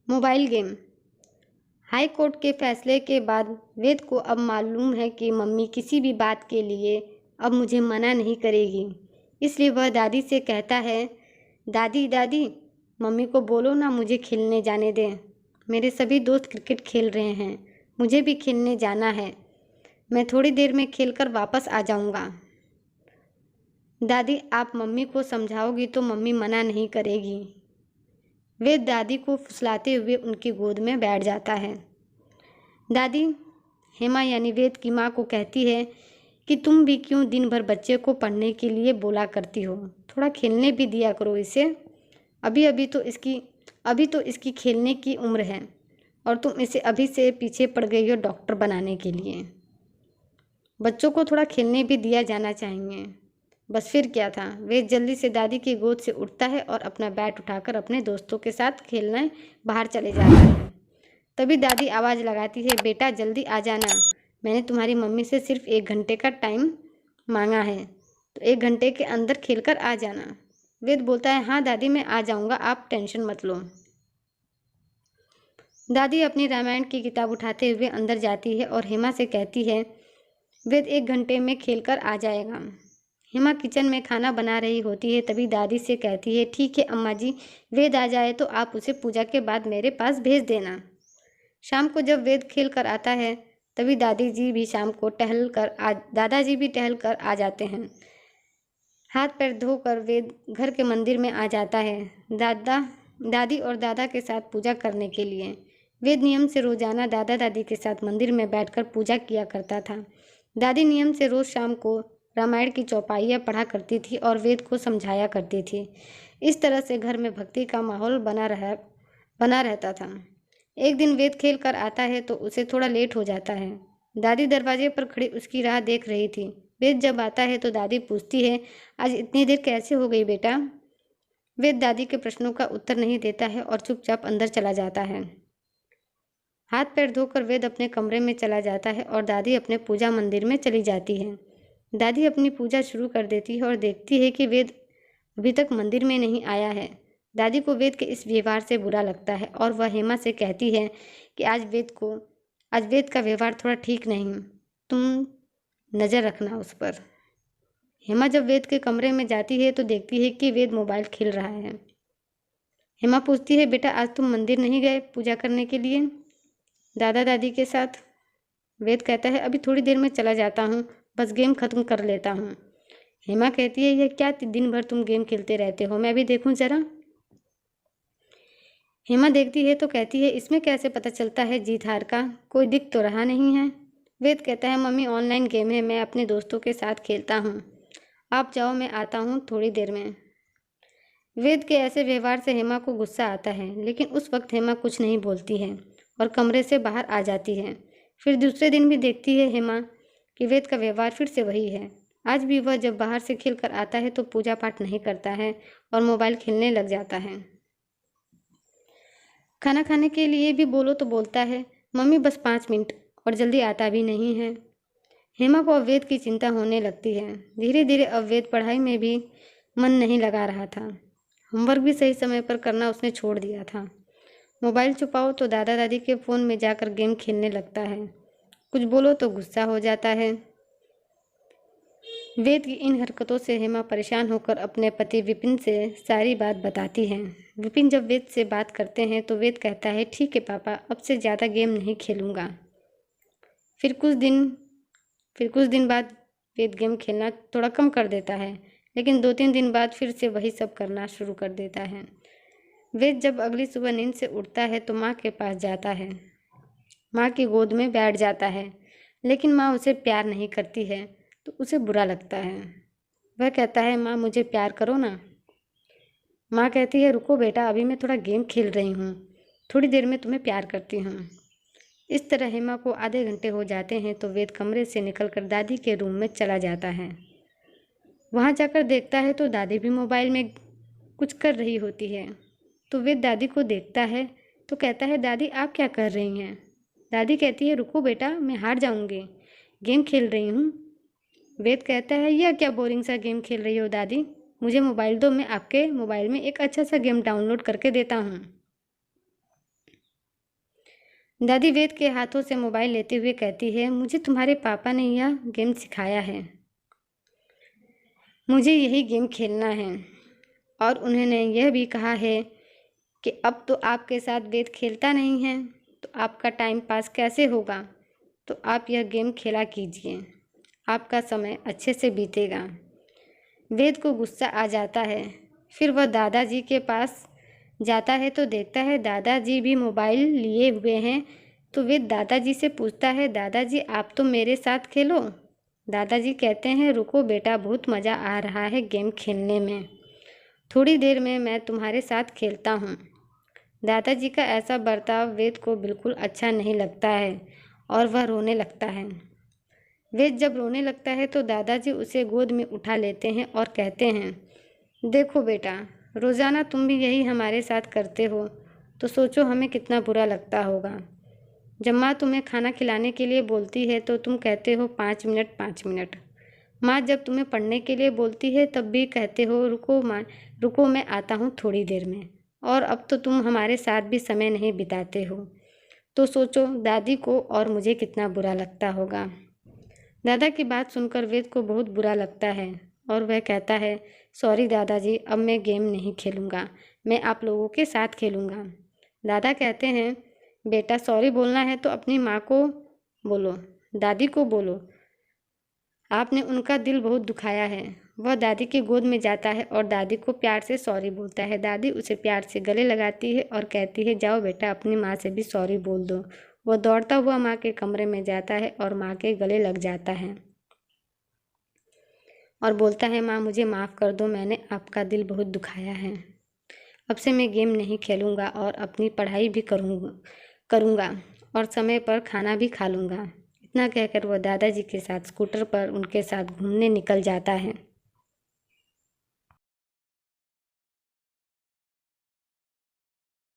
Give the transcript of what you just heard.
Mobile game. High court के फैसले के बाद वेद को अब मालूम है कि मम्मी किसी भी बात के लिए अब मुझे मना नहीं करेगी। इसलिए वह दादी से कहता है, दादी दादी मम्मी को बोलो ना मुझे खेलने जाने दें। मेरे सभी दोस्त क्रिकेट खेल रहे हैं, मुझे भी खेलने जाना है। मैं थोड़ी देर में खेलकर वापस आ जाऊंगा। दादी आप मम्मी को समझाओगी तो मम्मी मना नहीं करेगी। वेद दादी को फुसलाते हुए उनकी गोद में बैठ जाता है। दादी हेमा यानी वेद की माँ को कहती है कि तुम भी क्यों दिन भर बच्चे को पढ़ने के लिए बोला करती हो, थोड़ा खेलने भी दिया करो इसे। अभी तो इसकी खेलने की उम्र है और तुम इसे अभी से पीछे पड़ गई हो डॉक्टर बनाने के लिए। बच्चों को थोड़ा खेलने भी दिया जाना चाहिए। बस फिर क्या था, वेद जल्दी से दादी की गोद से उठता है और अपना बैट उठाकर अपने दोस्तों के साथ खेलने बाहर चले जाता है। तभी दादी आवाज़ लगाती है, बेटा जल्दी आ जाना, मैंने तुम्हारी मम्मी से सिर्फ 1 घंटे का टाइम मांगा है, तो 1 घंटे के अंदर खेलकर आ जाना। वेद बोलता है, हाँ दादी मैं आ जाऊँगा, आप टेंशन मत लो। दादी अपनी रामायण की किताब उठाते हुए अंदर जाती है और हेमा से कहती है, वेद 1 घंटे में खेलकर आ जाएगा। हेमा किचन में खाना बना रही होती है, तभी दादी से कहती है, ठीक है अम्मा जी, वेद आ जाए तो आप उसे पूजा के बाद मेरे पास भेज देना। शाम को जब वेद खेल कर आता है तभी दादाजी भी टहल कर आ जाते हैं। हाथ पैर धोकर वेद घर के मंदिर में आ जाता है दादी और दादा के साथ पूजा करने के लिए। वेद नियम से रोजाना दादा दादी के साथ मंदिर में बैठकर पूजा किया करता था। दादी नियम से रोज शाम को रामायण की चौपाइयाँ पढ़ा करती थी और वेद को समझाया करती थी। इस तरह से घर में भक्ति का माहौल बना रहता था। एक दिन वेद खेल कर आता है तो उसे थोड़ा लेट हो जाता है। दादी दरवाजे पर खड़ी उसकी राह देख रही थी। वेद जब आता है तो दादी पूछती है, आज इतनी देर कैसे हो गई बेटा? वेद दादी के प्रश्नों का उत्तर नहीं देता है और चुपचाप अंदर चला जाता है। हाथ पैर धोकर वेद अपने कमरे में चला जाता है और दादी अपने पूजा मंदिर में चली जाती है। दादी अपनी पूजा शुरू कर देती है और देखती है कि वेद अभी तक मंदिर में नहीं आया है। दादी को वेद के इस व्यवहार से बुरा लगता है और वह हेमा से कहती है कि आज वेद का व्यवहार थोड़ा ठीक नहीं, तुम नज़र रखना उस पर। हेमा जब वेद के कमरे में जाती है तो देखती है कि वेद मोबाइल खेल रहा है। हेमा पूछती है, बेटा आज तुम मंदिर नहीं गए पूजा करने के लिए दादा दादी के साथ? वेद कहता है, अभी थोड़ी देर में चला जाता हूँ, बस गेम खत्म कर लेता हूँ। हेमा कहती है, यह क्या दिन भर तुम गेम खेलते रहते हो, मैं भी देखूं जरा। हेमा देखती है तो कहती है, इसमें कैसे पता चलता है जीत हार का, कोई दिख तो रहा नहीं है। वेद कहता है, मम्मी ऑनलाइन गेम है, मैं अपने दोस्तों के साथ खेलता हूँ, आप जाओ मैं आता हूँ थोड़ी देर में। वेद के ऐसे व्यवहार से हेमा को गुस्सा आता है, लेकिन उस वक्त हेमा कुछ नहीं बोलती है और कमरे से बाहर आ जाती है। फिर दूसरे दिन भी देखती है हेमा कि वेद का व्यवहार फिर से वही है। आज भी वह जब बाहर से खेल कर आता है तो पूजा पाठ नहीं करता है और मोबाइल खेलने लग जाता है। खाना खाने के लिए भी बोलो तो बोलता है, मम्मी बस 5 मिनट, और जल्दी आता भी नहीं है। हेमा को अवैध की चिंता होने लगती है। धीरे धीरे अवैध पढ़ाई में भी मन नहीं लगा रहा था। होमवर्क भी सही समय पर करना उसने छोड़ दिया था। मोबाइल छुपाओ तो दादा दादी के फ़ोन में जाकर गेम खेलने लगता है। कुछ बोलो तो गुस्सा हो जाता है। वेद की इन हरकतों से हेमा परेशान होकर अपने पति विपिन से सारी बात बताती है। विपिन जब वेद से बात करते हैं तो वेद कहता है, ठीक है पापा, अब से ज़्यादा गेम नहीं खेलूँगा। फिर कुछ दिन बाद वेद गेम खेलना थोड़ा कम कर देता है, लेकिन 2-3 दिन बाद फिर से वही सब करना शुरू कर देता है। वेद जब अगली सुबह नींद से उठता है तो माँ के पास जाता है। माँ की गोद में बैठ जाता है, लेकिन माँ उसे प्यार नहीं करती है तो उसे बुरा लगता है। वह कहता है, माँ मुझे प्यार करो ना। माँ कहती है, रुको बेटा, अभी मैं थोड़ा गेम खेल रही हूँ, थोड़ी देर में तुम्हें प्यार करती हूँ। इस तरह हेमा को आधे घंटे हो जाते हैं तो वेद कमरे से निकलकर दादी के रूम में चला जाता है। वहाँ जाकर देखता है तो दादी भी मोबाइल में कुछ कर रही होती है। तो वेद दादी को देखता है तो कहता है, दादी आप क्या कर रही हैं? दादी कहती है, रुको बेटा, मैं हार जाऊँगी, गेम खेल रही हूँ। वेद कहता है, यह क्या बोरिंग सा गेम खेल रही हो दादी, मुझे मोबाइल दो, मैं आपके मोबाइल में एक अच्छा सा गेम डाउनलोड करके देता हूँ। दादी वेद के हाथों से मोबाइल लेते हुए कहती है, मुझे तुम्हारे पापा ने यह गेम सिखाया है, मुझे यही गेम खेलना है। और उन्होंने यह भी कहा है कि अब तो आपके साथ वेद खेलता नहीं है, तो आपका टाइम पास कैसे होगा, तो आप यह गेम खेला कीजिए, आपका समय अच्छे से बीतेगा। वेद को गुस्सा आ जाता है। फिर वह दादाजी के पास जाता है तो देखता है दादाजी भी मोबाइल लिए हुए हैं। तो वेद दादाजी से पूछता है, दादाजी आप तो मेरे साथ खेलो। दादाजी कहते हैं, रुको बेटा, बहुत मज़ा आ रहा है गेम खेलने में, थोड़ी देर में मैं तुम्हारे साथ खेलता हूँ। दादाजी का ऐसा बर्ताव वेद को बिल्कुल अच्छा नहीं लगता है और वह रोने लगता है। वेद जब रोने लगता है तो दादाजी उसे गोद में उठा लेते हैं और कहते हैं, देखो बेटा, रोज़ाना तुम भी यही हमारे साथ करते हो, तो सोचो हमें कितना बुरा लगता होगा। जब माँ तुम्हें खाना खिलाने के लिए बोलती है तो तुम कहते हो 5 मिनट 5 मिनट। माँ जब तुम्हें पढ़ने के लिए बोलती है तब भी कहते हो, रुको माँ, रुको मैं आता हूँ थोड़ी देर में। और अब तो तुम हमारे साथ भी समय नहीं बिताते हो, तो सोचो दादी को और मुझे कितना बुरा लगता होगा। दादा की बात सुनकर वेद को बहुत बुरा लगता है और वह कहता है, सॉरी दादाजी, अब मैं गेम नहीं खेलूँगा, मैं आप लोगों के साथ खेलूँगा। दादा कहते हैं, बेटा सॉरी बोलना है तो अपनी माँ को बोलो, दादी को बोलो, आपने उनका दिल बहुत दुखाया है। वह दादी की गोद में जाता है और दादी को प्यार से सॉरी बोलता है। दादी उसे प्यार से गले लगाती है और कहती है, जाओ बेटा, अपनी माँ से भी सॉरी बोल दो। वह दौड़ता हुआ माँ के कमरे में जाता है और माँ के गले लग जाता है और बोलता है, माँ मुझे माफ़ कर दो, मैंने आपका दिल बहुत दुखाया है। अब से मैं गेम नहीं खेलूँगा और अपनी पढ़ाई भी करूँगा और समय पर खाना भी खा लूँगा। इतना कहकर वह दादाजी के साथ स्कूटर पर उनके साथ घूमने निकल जाता है।